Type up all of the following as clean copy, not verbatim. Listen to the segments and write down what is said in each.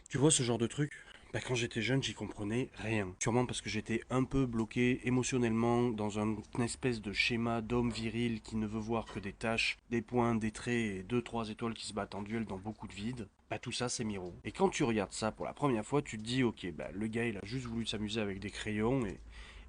Tu vois ce genre de truc? Quand j'étais jeune, j'y comprenais rien. Sûrement parce que j'étais un peu bloqué émotionnellement dans une espèce de schéma d'homme viril qui ne veut voir que des taches, des points, des traits et deux, trois étoiles qui se battent en duel dans beaucoup de vide. Tout ça, c'est Miro. Et quand tu regardes ça pour la première fois, tu te dis, ok, le gars, il a juste voulu s'amuser avec des crayons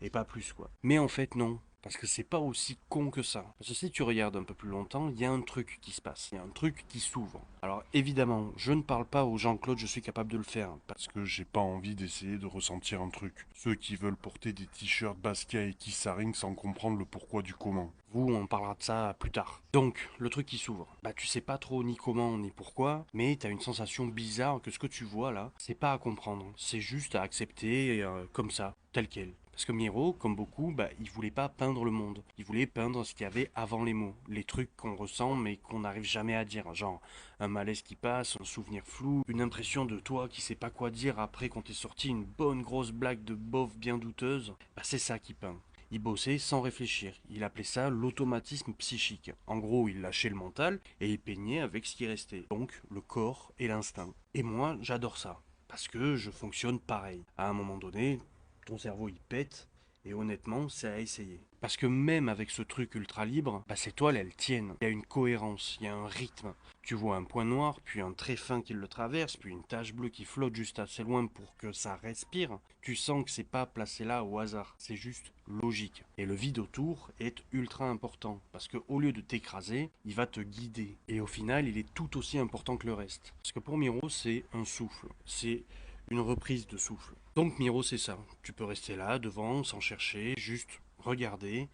et pas plus, quoi. Mais en fait, non. Parce que c'est pas aussi con que ça. Parce que si tu regardes un peu plus longtemps, il y a un truc qui se passe. Il y a un truc qui s'ouvre. Alors évidemment, je ne parle pas aux Jean-Claude, je suis capable de le faire. Parce que j'ai pas envie d'essayer de ressentir un truc. Ceux qui veulent porter des t-shirts Basquiat et Kissaring sans comprendre le pourquoi du comment. Vous, on parlera de ça plus tard. Donc, le truc qui s'ouvre. Tu sais pas trop ni comment ni pourquoi, mais t'as une sensation bizarre que ce que tu vois là, c'est pas à comprendre. C'est juste à accepter comme ça, tel quel. Parce que Miro, comme beaucoup, il voulait pas peindre le monde. Il voulait peindre ce qu'il y avait avant les mots. Les trucs qu'on ressent mais qu'on n'arrive jamais à dire. Genre, un malaise qui passe, un souvenir flou, une impression de toi qui sait pas quoi dire après qu'on t'ait sorti une bonne grosse blague de beauf bien douteuse. C'est ça qui peint. Il bossait sans réfléchir. Il appelait ça l'automatisme psychique. En gros, il lâchait le mental et il peignait avec ce qui restait. Donc, le corps et l'instinct. Et moi, j'adore ça. Parce que je fonctionne pareil. À un moment donné, ton cerveau il pète. Et honnêtement, c'est à essayer. Parce que même avec ce truc ultra libre, ces toiles elles tiennent. Il y a une cohérence, il y a un rythme. Tu vois un point noir, puis un trait fin qui le traverse, puis une tache bleue qui flotte juste assez loin pour que ça respire. Tu sens que c'est pas placé là au hasard, c'est juste logique. Et le vide autour est ultra important, parce que au lieu de t'écraser, il va te guider. Et au final, il est tout aussi important que le reste. Parce que pour Miro, c'est un souffle, c'est une reprise de souffle. Donc Miro, c'est ça. Tu peux rester là, devant, sans chercher, juste regarder.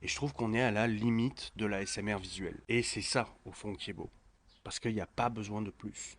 Et je trouve qu'on est à la limite de la SMR visuelle. Et c'est ça, au fond, qui est beau. Parce qu'il n'y a pas besoin de plus.